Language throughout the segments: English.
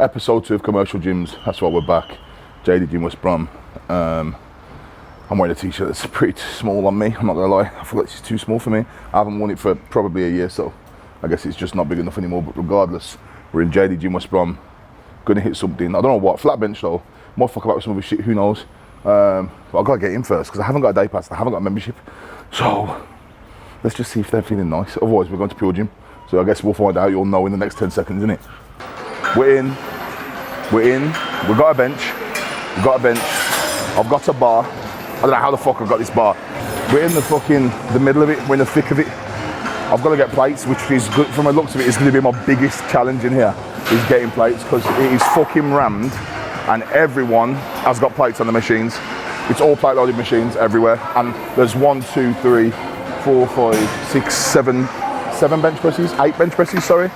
Episode 2 of Commercial Gyms. That's why we're back. JD Gym West Brom. I'm wearing a t-shirt that's pretty small on me, I'm not gonna lie. I feel like it's too small for me. I haven't worn it for probably a year, so I guess it's just not big enough anymore. But regardless, we're in JD Gym West Brom. Gonna hit something. I don't know what. Flat bench though. Might fuck about with some other shit, who knows. But I've got to get in first because I haven't got a day pass, I haven't got a membership. So let's just see if they're feeling nice. Otherwise we're going to Pure Gym. So I guess we'll find out. You'll know in the next 10 seconds, innit? We're in. We've got a bench. I've got a bar. I don't know how the fuck I've got this bar. We're in the middle of it. We're in the thick of it. I've got to get plates, which is good. From the looks of it, it's going to be my biggest challenge in here, is getting plates, because it is fucking rammed and everyone has got plates on the machines. It's all plate loaded machines everywhere. And there's 1, 2, 3, 4, 5, 6, 7 bench presses, 8 bench presses, sorry.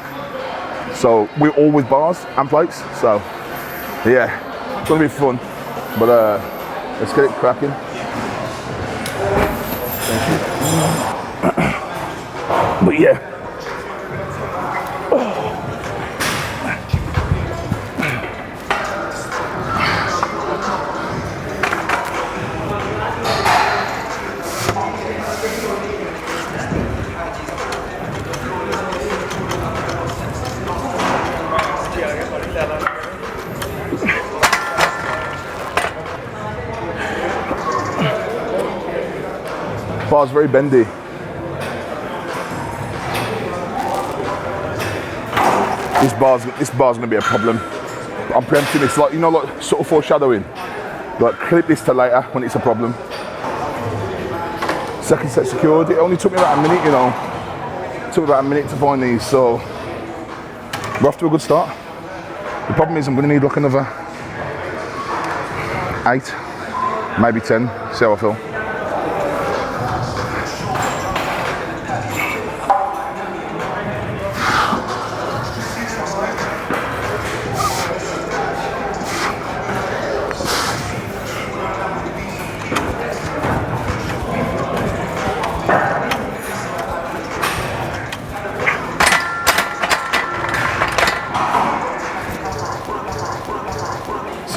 So we're all with bars and plates. So yeah, it's gonna be fun. But let's get it cracking. Thank you. But yeah. Bar's very bendy. This bar's gonna be a problem. I'm preempting this, like, you know, like sort of foreshadowing. Like, clip this to later when it's a problem. Second set secured. It only took me about a minute, you know. It took me about a minute to find these, so we're off to a good start. The problem is I'm gonna need like another 8, maybe 10. See how I feel.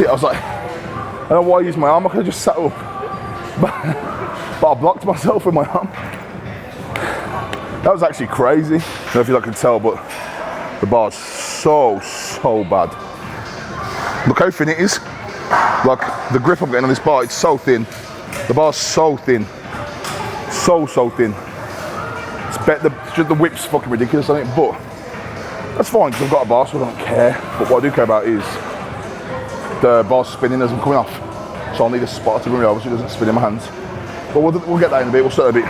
I was like, I don't know why I used my arm, I could have just sat up. But I blocked myself with my arm. That was actually crazy. I don't know if you can tell, but the bar's so bad. Look how thin it is. Like, the grip I'm getting on this bar, it's so thin. The bar's so thin. So thin. Just the whip's fucking ridiculous on it, but that's fine because I've got a bar, so I don't care. But what I do care about is the bar's spinning as I'm coming off, so I'll need a spotter to bring me over so it doesn't spin in my hands. But we'll get that in a bit, we'll set a bit.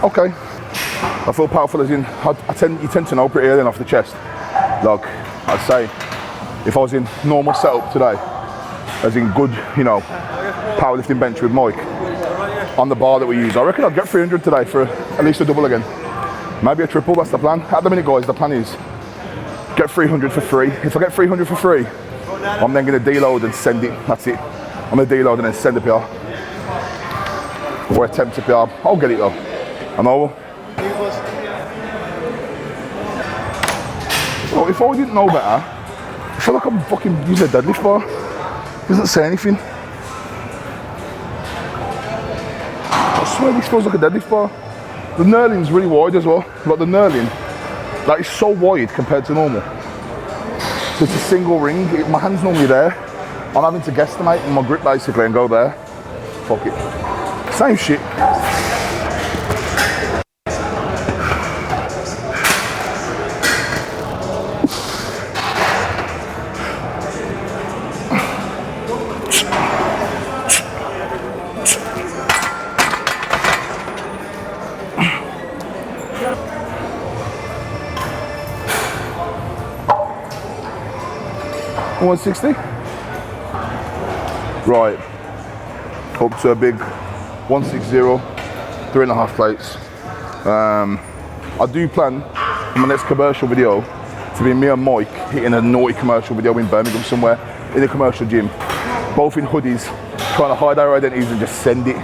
Okay. I feel powerful as in, you tend to know pretty early off the chest. Like, I'd say, if I was in normal setup today, as in good, you know, powerlifting bench with Mike, on the bar that we use, I reckon I'd get 300 today for at least a double again. Maybe a triple, that's the plan. At the minute, guys, the plan is get 300 for free. If I get 300 for free, I'm then going to deload and send it, that's it. I'm going to deload and then send a PR. Or attempt a PR. I'll get it though. I know. Well, if I didn't know better, I feel like I'm fucking using a deadlift bar. It doesn't say anything. I swear this feels like a deadlift bar. The knurling's really wide as well. Like the knurling, that is so wide compared to normal. So it's a single ring. My hand's normally there. I'm having to guesstimate my grip basically and go there. Fuck it. Same shit. $160. Right, up to a big 160. 3.5 plates. I do plan in my next commercial video to be me and Mike hitting a naughty commercial video in Birmingham somewhere, in a commercial gym, both in hoodies, trying to hide our identities and just send it.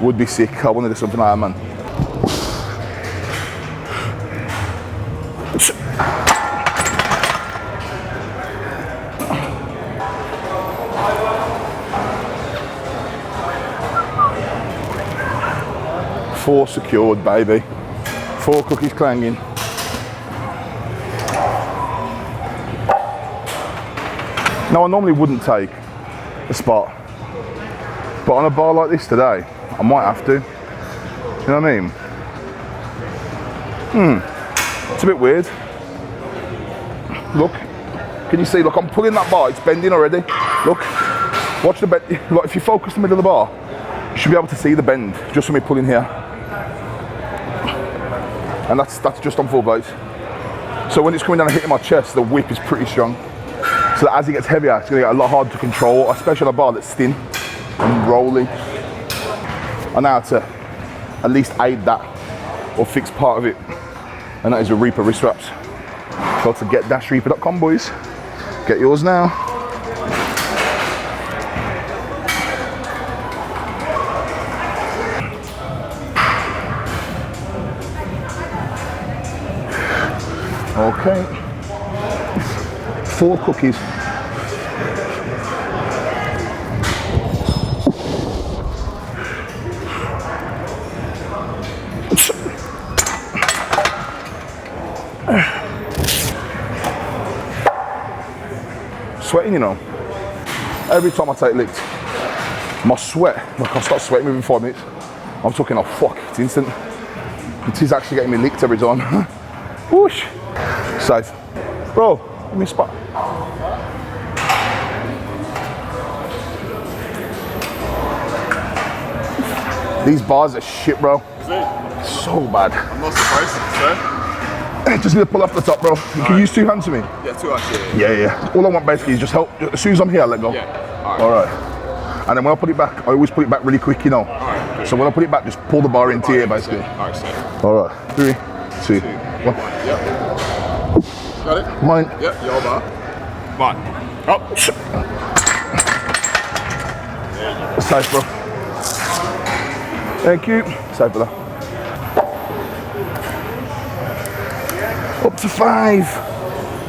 Would be sick. I want to do something like that, man. Four secured, baby. 4 cookies clanging. Now, I normally wouldn't take a spot, but on a bar like this today, I might have to. You know what I mean? It's a bit weird. Look, can you see? Look, I'm pulling that bar, it's bending already. Look, watch the bend. Look, if you focus the middle of the bar, you should be able to see the bend just from me pulling here. And that's just on full blades. So when it's coming down and hitting my chest, the whip is pretty strong. So that as it gets heavier, it's going to get a lot harder to control, especially on a bar that's thin and rolling. I know how to at least aid that or fix part of it, and that is a Reaper wrist wraps. Go to get-reaper.com, boys. Get yours now. Okay, 4 cookies. Sweating, you know. Every time I take licks, my sweat, like I start sweating within 5 minutes. I'm talking, oh fuck, it's instant. It is actually getting me licked every time. Whoosh. Safe. Bro, give me a spot. These bars are shit, bro. Is it? So bad. I'm not surprised, sir. Just need to pull off the top, bro. You can use 2 hands for me. Yeah, 2 hands, Yeah. All I want basically is just help. As soon as I'm here, I let go. Yeah. Alright. And then when I put it back, I always put it back really quick, you know. Alright. So when I put it back, just pull the bar into here, basically. Alright, sir. Alright. 3, 2, 1. Yep. Got it? Mine. Yep, your bar. Mine. Up. Safe, bro. Thank you. Safe, brother. Up to 5.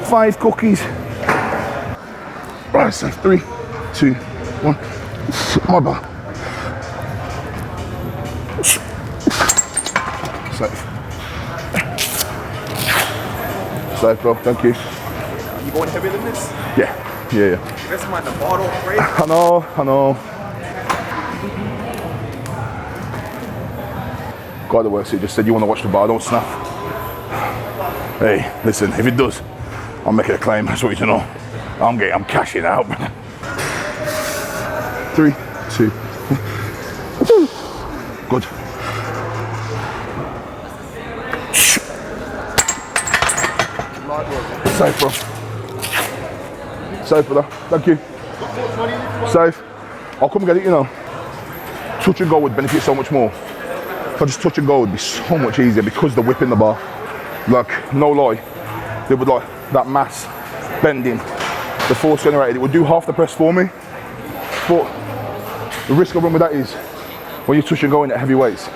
5 cookies. Right, safe. 3, 2, 1. My bar. Safe. Safe, bro. Thank you. You going heavier than this? Yeah. This might the bottle, right? I know. Guy that works here just said, you want to watch the bar, don't snap. Hey, listen, if it does, I'm making a claim, that's what you know. I'm cashing out. 3, 2. Good. Safe, bro. Safe, brother. Thank you. Safe. I'll come get it, you know. Touch and go would benefit so much more. If I just touch and go, it would be so much easier because the whip in the bar. Like, no lie, they would like that mass bending, the force generated. It would do half the press for me. But the risk I run with that is when you touch and go in at heavy weights,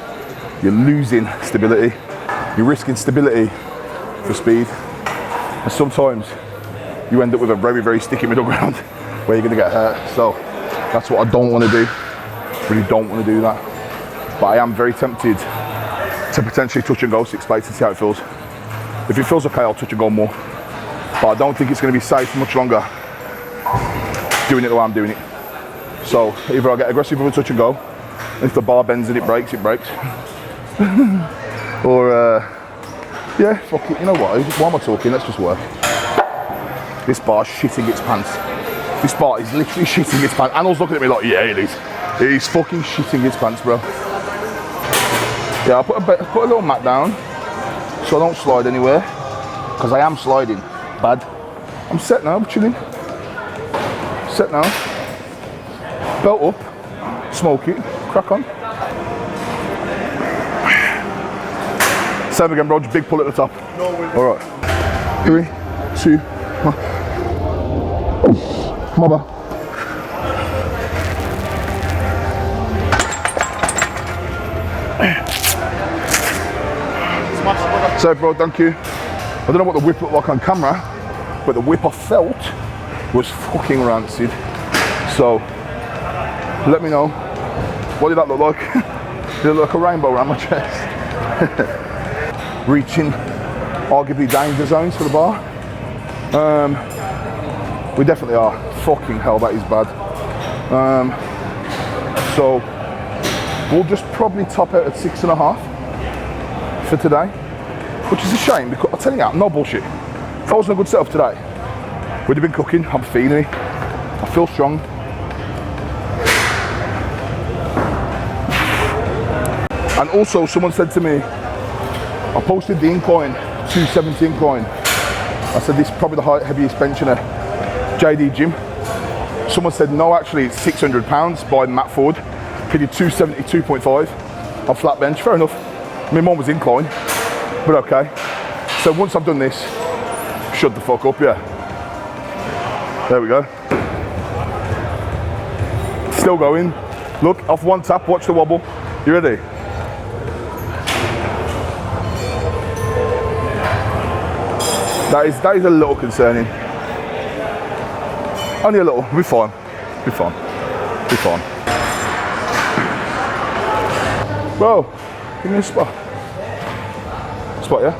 you're losing stability. You're risking stability for speed. And sometimes you end up with a very, very sticky middle ground where you're gonna get hurt. So that's what I don't wanna do. Really don't wanna do that. But I am very tempted to potentially touch and go 6 plates and see how it feels. If it feels okay, I'll touch and go more. But I don't think it's gonna be safe much longer doing it the way I'm doing it. So either I get aggressive with a touch and go, if the bar bends and it breaks, it breaks. Or yeah, fuck it, you know what, why am I talking? Let's just work. This bar's shitting its pants. This bar is literally shitting its pants. Anil's looking at me like, yeah, it is. He's fucking shitting its pants, bro. Yeah, I put a little mat down so I don't slide anywhere, because I am sliding bad. I'm set now, I'm chilling. Set now. Belt up, smoke it, crack on. Same again, bro. Just big pull at the top. No way. All right. 3, 2, 1. Mother. So, bro, thank you. I don't know what the whip looked like on camera, but the whip I felt was fucking rancid. So, let me know. What did that look like? Did it look like a rainbow around my chest? Reaching arguably danger zones for the bar. We definitely are. Fucking hell, that is bad. So we'll just probably top out at 6.5 for today, which is a shame because I tell you, no bullshit. If I wasn't a good setup today, we'd have been cooking. I'm feeling it. I feel strong. And also, someone said to me, I posted the incline, 270 incline. I said, this is probably the heaviest bench in a JD gym. Someone said, no, actually, it's 600 pounds by Matt Ford. He did 272.5 on flat bench. Fair enough. My mum was incline, but okay. So once I've done this, shut the fuck up, yeah. There we go. Still going. Look, off one tap, watch the wobble. You ready? That is a little concerning. Only a little. We'll be fine. Be fine. Be fine. Bro, give me a spot. Spot, yeah?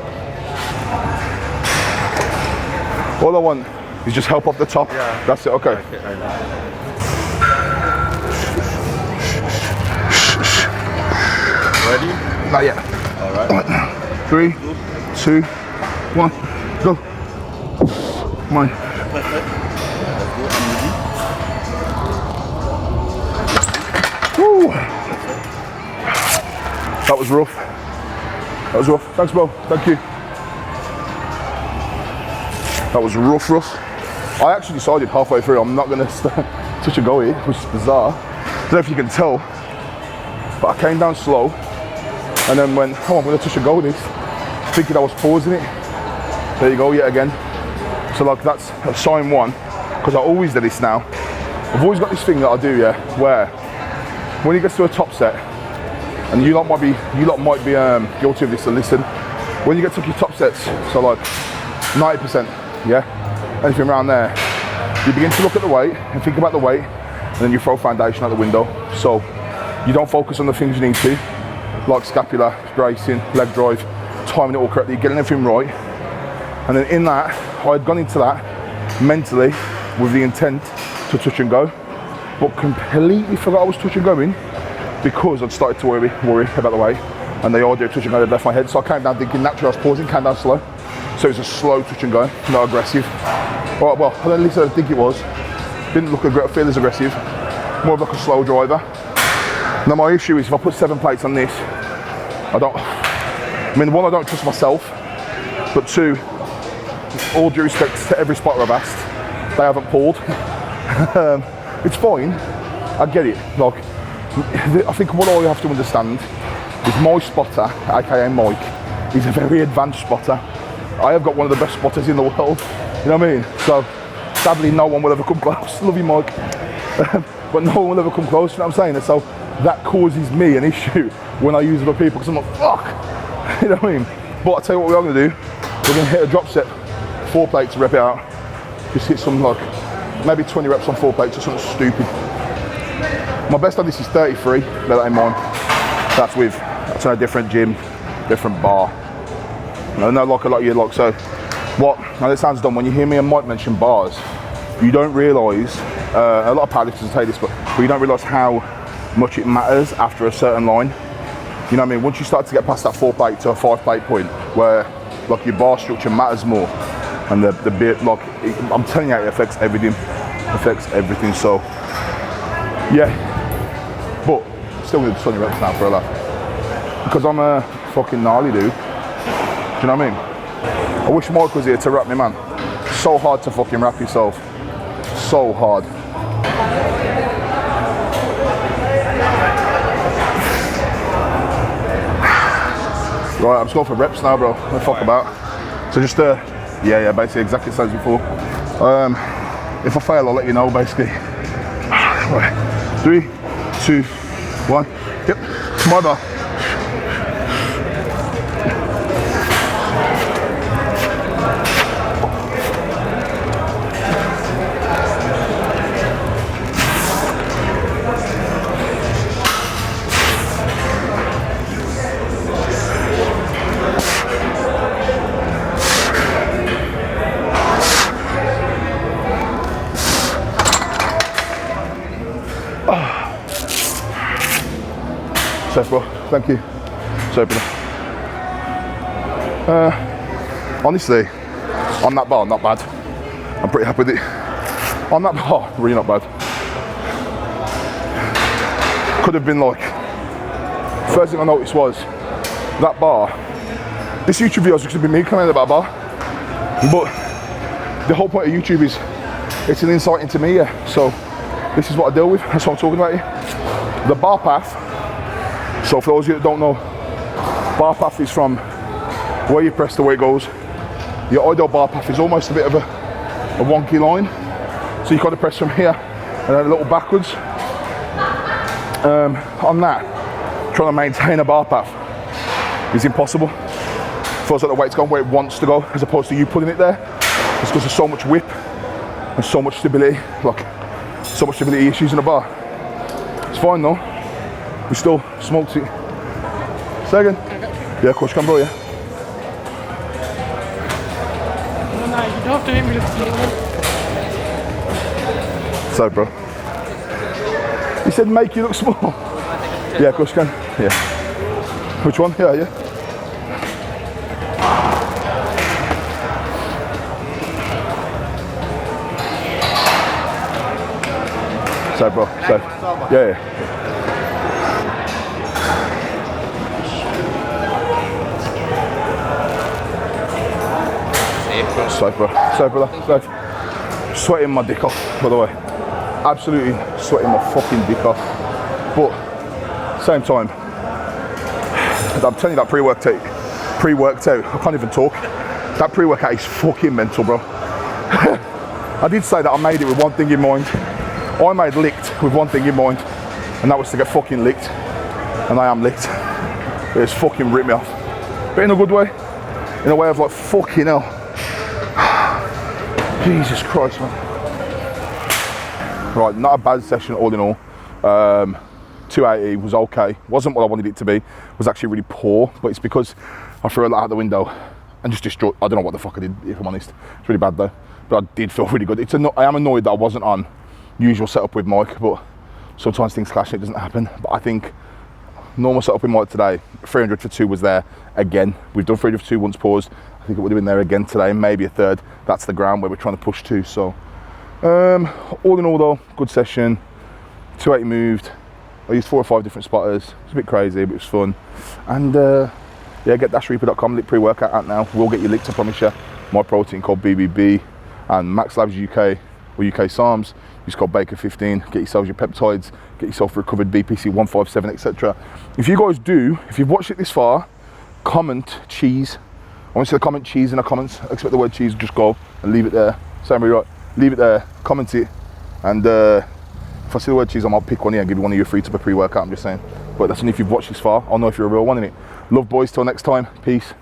All I want is just help off the top. Yeah. That's it, okay. Ready? Not yet. Alright. 3, 2, 1, go. Come on. Woo. That was rough. That was rough. Thanks, bro. Thank you. That was rough. I actually decided halfway through I'm not going to touch and go here, which is bizarre. I don't know if you can tell, but I came down slow and then went, oh, I'm going to touch and go with this, thinking I was pausing it. There you go, yet again. So like that's a sign one, because I always do this now. I've always got this thing that I do, yeah, where when it gets to a top set, and you lot might be guilty of this, so listen. When you get to your top sets, so like 90%, yeah, anything around there, you begin to look at the weight and think about the weight, and then you throw foundation out the window. So you don't focus on the things you need to, like scapular, bracing, leg drive, timing it all correctly, getting everything right. And then in that, I had gone into that mentally with the intent to touch and go, but completely forgot I was touch and going because I'd started to worry about the weight, and the idea of touch and go had left my head. So I came down thinking naturally I was pausing, came down slow. So it was a slow touch and go, not aggressive. Well, at least I think it was. Didn't feel as aggressive, more of like a slow driver. Now my issue is if I put 7 plates on this, one, I don't trust myself, but 2, all due respect to every spotter I've asked, they haven't pulled. It's fine, I get it. Like, I think what all you have to understand is my spotter, aka Mike, is a very advanced spotter. I have got one of the best spotters in the world, you know what I mean? So, sadly no one will ever come close. Love you, Mike. But no one will ever come close, you know what I'm saying? And so that causes me an issue when I use other people, because I'm like, fuck, you know what I mean? But I'll tell you what we are going to do, we're going to hit a drop set, 4 plates to rep it out. Just hit some like, maybe 20 reps on 4 plates or something stupid. My best on this is 33, bear that in mind. That's in a different gym, different bar. No, like a lot of you like, so what, now this sounds dumb, when you hear me and Mike mention bars, you don't realise, a lot of powerlifters will say this, but you don't realise how much it matters after a certain line. You know what I mean? Once you start to get past that 4 plate to a 5 plate point, where like your bar structure matters more, and the bit, like, I'm telling you, it affects everything. So, yeah. But still with 20 reps now for a laugh, because I'm a fucking gnarly dude. Do you know what I mean? I wish Mike was here to rap me, man. So hard to fucking rap yourself. So hard. Right, I'm just going for reps now, bro. What the fuck about? So just, yeah, basically exactly the same as before. If I fail, I'll let you know, basically. Right, 3, 2, 1. Yep, my bar. Safe, bro. Thank you. Sorry, brother. Honestly, on that bar, not bad. I'm pretty happy with it. On that bar, really not bad. Could have been like, first thing I noticed was that bar. This YouTube video is just gonna be me commenting about a bar, but the whole point of YouTube is it's an insight into me. Yeah. So this is what I deal with. That's what I'm talking about here. The bar path. So for those of you that don't know, bar path is from where you press to where it goes. Your ideal bar path is almost a bit of a wonky line. So you've got to press from here and then a little backwards. On that, trying to maintain a bar path is impossible. Feels like the weight's going where it wants to go, as opposed to you putting it there. It's because there's so much whip and so much stability, like so much stability issues in the bar. It's fine though. We still smoked it. Second? Yeah, of course, come bro, yeah. No, you don't have to hit me with the So, bro. He said make you look small. Yeah, of course, you can. Yeah. Which one? Yeah. So, bro. So, yeah. Safe, bro. Safe, brother. Safe. Sweating my dick off, by the way. Absolutely sweating my fucking dick off. But, same time, I'm telling you that pre-worked out, I can't even talk. That pre-workout is fucking mental, bro. I did say that I made it with one thing in mind. I made licked with one thing in mind, and that was to get fucking licked. And I am licked. It's fucking ripped me off. But in a good way. In a way of like, fucking hell. Jesus Christ, man. Right, not a bad session all in all. 280 was okay. Wasn't what I wanted it to be. It was actually really poor, but it's because I threw a lot out the window and just destroyed. I don't know what the fuck I did, if I'm honest. It's really bad though. But I did feel really good. I am annoyed that I wasn't on usual setup with Mike, but sometimes things clash and it doesn't happen. But I think normal setup with Mike today, 300 for 2 was there again. We've done 300 for 2 once paused. I think it would have been there again today, maybe a third. That's the ground where we're trying to push to. So, all in all though, good session. 280 moved. I used 4 or 5 different spotters. It's a bit crazy, but it was fun. And yeah, get dashreaper.com, lick pre-workout out now. We'll get you licked, I promise you. My protein code BBB, and Max Labs UK or UK SARMs. Use code Baker15. Get yourselves your peptides. Get yourself recovered BPC 157, etc. If you guys do, if you've watched it this far, comment cheese. I want you to comment cheese in the comments. I expect the word cheese, just go and leave it there. Same right. Leave it there, comment it, and if I see the word cheese, I might pick one here and give you one of your free to pre-workout, I'm just saying. But that's only if you've watched this far. I'll know if you're a real one, innit? Love boys, till next time, peace.